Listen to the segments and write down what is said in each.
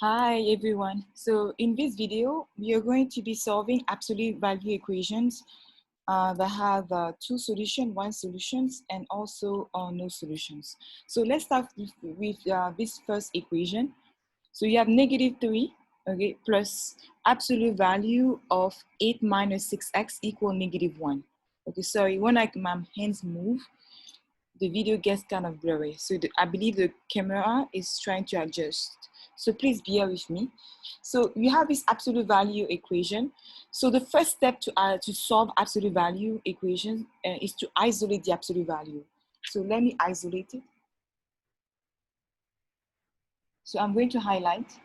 Hi everyone. So in this video, we are going to be solving absolute value equations that have two solutions, one solutions, and also no solutions. So let's start with this first equation. So you have -3, okay, plus absolute value of 8 minus 6x equal -1. Okay, sorry, when my hands move, the video gets kind of blurry. So I believe the camera is trying to adjust. So please bear with me. So you have this absolute value equation. So the first step to solve absolute value equation is to isolate the absolute value. So let me isolate it. So I'm going to highlight.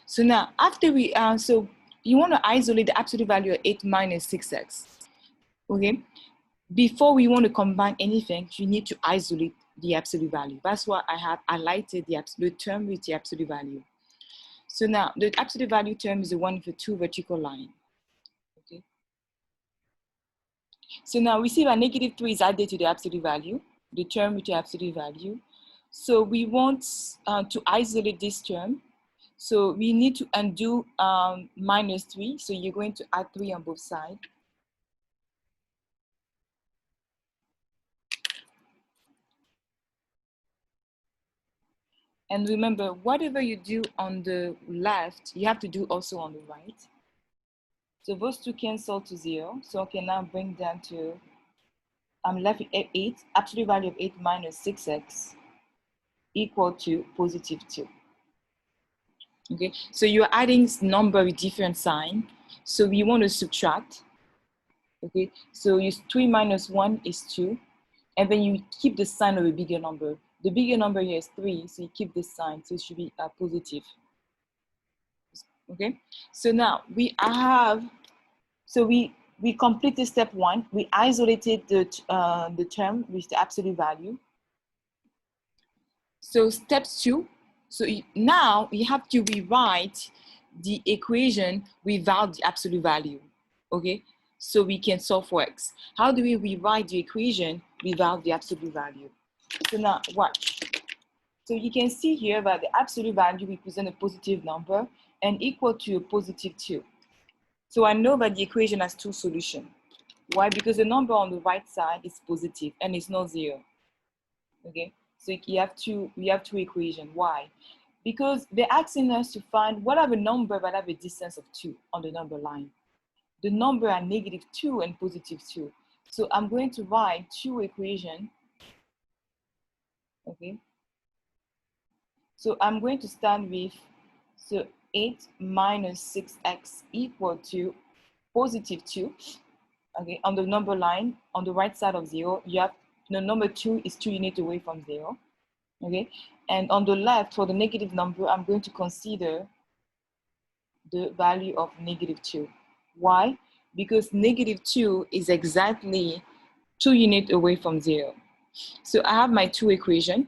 So now after we, so you want to isolate the absolute value of 8 minus 6x, okay? Before we want to combine anything, you need to isolate the absolute value. That's why I have highlighted the absolute term with the absolute value. So now the absolute value term is the one with the two vertical lines. Okay. So now we see that -3 is added to the absolute value, the term with the absolute value. So we want to isolate this term. So we need to undo -3. So you're going to add 3 on both sides. And remember, whatever you do on the left, you have to do also on the right. So those two cancel to 0. So I can now bring down to, I'm left with 8, absolute value of 8 minus 6x equal to +2. Okay, so you're adding number with different sign. So we want to subtract. Okay, so you 3 minus 1 is 2. And then you keep the sign of a bigger number. The bigger number here is 3, so you keep this sign, so it should be positive. Okay, so now we have, so we completed step 1. We isolated the term with the absolute value. So step 2, so now you have to rewrite the equation without the absolute value, okay? So we can solve for x. How do we rewrite the equation without the absolute value? So now watch. So you can see here that the absolute value represents a positive number and equal to a +2. So I know that the equation has two solutions. Why? Because the number on the right side is positive and it's not 0. Okay, so we have two equations. Why? Because they're asking us to find what are the number that have a distance of 2 on the number line. The number are -2 and +2. So I'm going to write two equations. Okay. So I'm going to start with, so 8 minus 6x equal to +2. Okay, on the number line, on the right side of 0, you have the number 2 is 2 units away from 0. Okay, and on the left, for the negative number, I'm going to consider the value of -2. Why? Because -2 is exactly 2 units away from 0. So I have my two equations.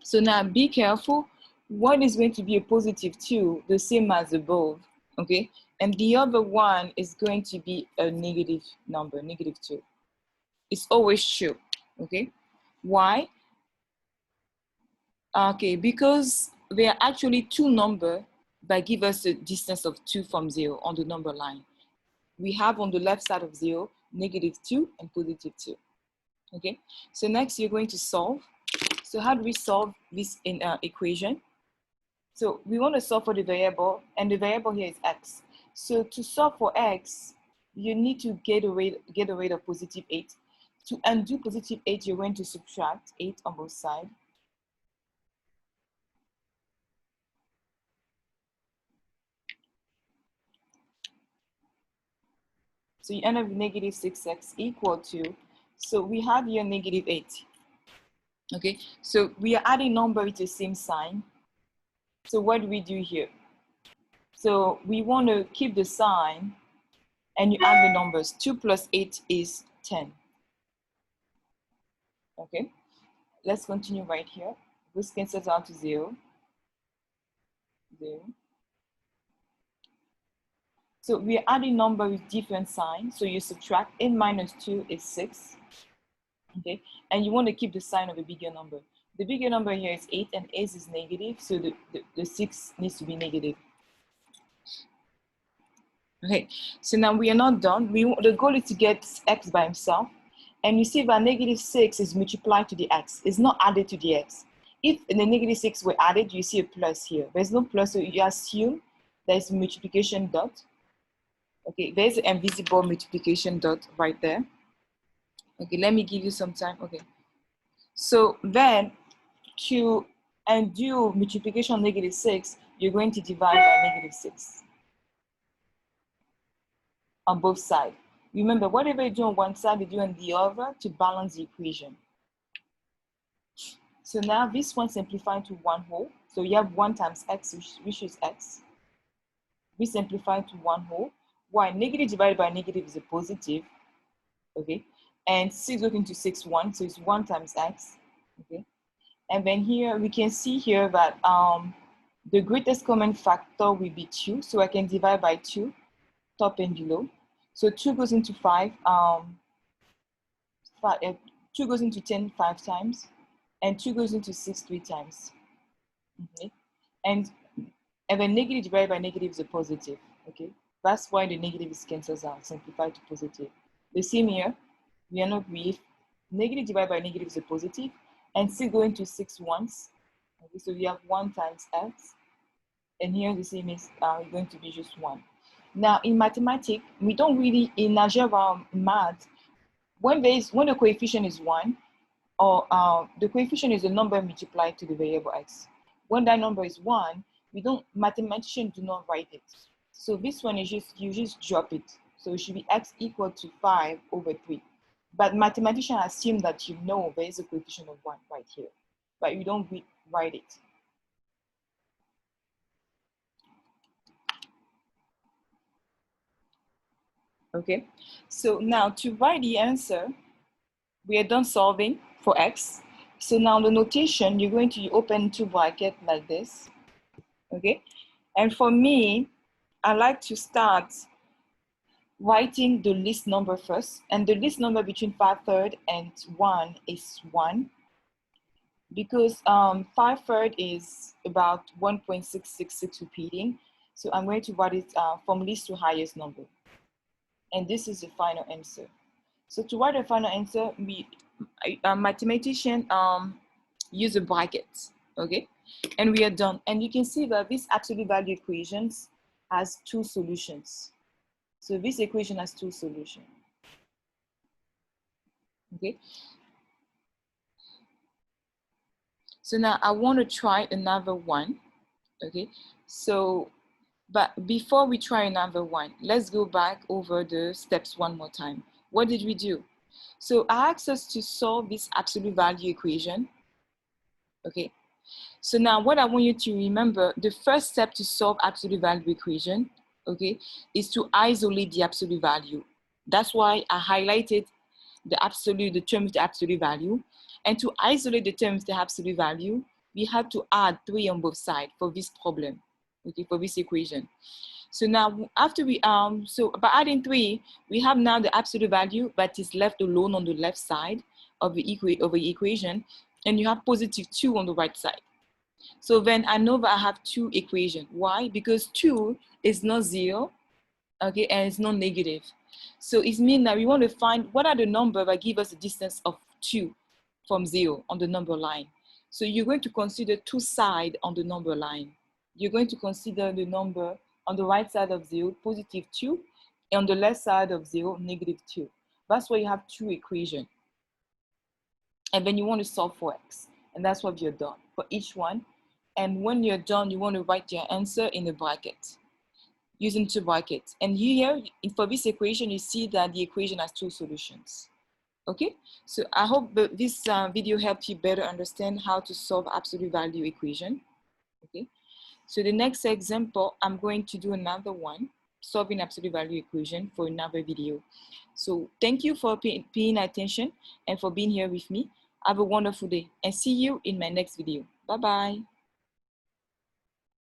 So now be careful. One is going to be a +2, the same as above, okay? And the other one is going to be a negative number, -2. It's always true, okay? Why? Okay, because there are actually two numbers that give us a distance of 2 from 0 on the number line. We have on the left side of 0, -2 and +2. Okay, so next you're going to solve. So how do we solve this equation? So we want to solve for the variable, and the variable here is x. So to solve for x, you need to get a rate of +8. To undo +8, you're going to subtract 8 on both sides. So you end up with -6x equal to, so we have here -8. Okay, so we are adding number with the same sign. So what do we do here? So we want to keep the sign and you add the numbers. 2 plus 8 is 10. Okay, let's continue right here. This cancels out to 0. 0. So we are adding number with different signs. So you subtract 8 minus 2 is 6. Okay, and you want to keep the sign of a bigger number. The bigger number here is 8, and 8 is negative, so the 6 needs to be negative. Okay, so now we are not done. The goal is to get x by himself, and you see that negative 6 is multiplied to the x. It's not added to the x. If the negative 6 were added, you see a plus here. There's no plus, so you assume there's a multiplication dot. Okay, there's an invisible multiplication dot right there. Okay, let me give you some time. Okay, so then to undo multiplication of negative 6, you're going to divide by negative 6 on both sides. Remember, whatever you do on one side, you do on the other to balance the equation. So now this one simplified to one whole. So you have 1 times x, which is x. We simplify to one whole. Why? Negative divided by negative is a positive. Okay, and 6 goes into 6, 1, so it's 1 times x. Okay, and then here we can see here that the greatest common factor will be 2, so I can divide by 2, top and below. So 2 goes into 5, 2 goes into 10 5 times, and 2 goes into 6 3 times. Okay, and then negative divided by negative is a positive. Okay, that's why the negative is cancels out, simplified to positive. The same here, we end up with negative divided by negative is a positive, and 6 going to 6 once. Okay, so we have 1 times x, and here the same is going to be just 1. Now in mathematics, we don't really, in algebra math, when the coefficient is 1, or the coefficient is a number multiplied to the variable x. When that number is 1, mathematicians do not write it. So this one is you just drop it. So it should be x equal to 5 over 3. But mathematicians assume that you know there is a coefficient of 1 right here, but you don't write it. Okay, so now to write the answer, we are done solving for x. So now the notation, you're going to open 2 brackets like this. Okay, and for me, I like to start writing the least number first, and the least number between 5/3 and 1 is 1, because 5/3 is about 1.666 repeating. So I'm going to write it from least to highest number, and this is the final answer. So to write the final answer, mathematician use a bracket. Okay, and we are done. And you can see that this absolute value equations has 2 solutions. So this equation has 2 solutions. Okay. So now I want to try another one. Okay. So, but before we try another one, let's go back over the steps one more time. What did we do? So I asked us to solve this absolute value equation. Okay. So now what I want you to remember, the first step to solve absolute value equation, okay, is to isolate the absolute value. That's why I highlighted the term with the absolute value. And to isolate the term with the absolute value, we had to add 3 on both sides for this problem, okay, for this equation. So now after we, so by adding 3, we have now the absolute value, but is left alone on the left side of the equation, and you have positive 2 on the right side. So then I know that I have 2 equations. Why? Because 2 is not 0, okay, and it's not negative. So it means that we want to find what are the numbers that give us a distance of 2 from 0 on the number line. So you're going to consider 2 sides on the number line. You're going to consider the number on the right side of 0, positive 2, and on the left side of 0, negative 2. That's why you have 2 equations. And then you want to solve for x. And that's what you're done for each one. And when you're done, you want to write your answer in a bracket, using 2 brackets. And here, for this equation, you see that the equation has 2 solutions. Okay, so I hope that this video helped you better understand how to solve absolute value equation. Okay, so the next example, I'm going to do another one, solving absolute value equation, for another video. So thank you for paying attention and for being here with me. Have a wonderful day and see you in my next video. Bye-bye.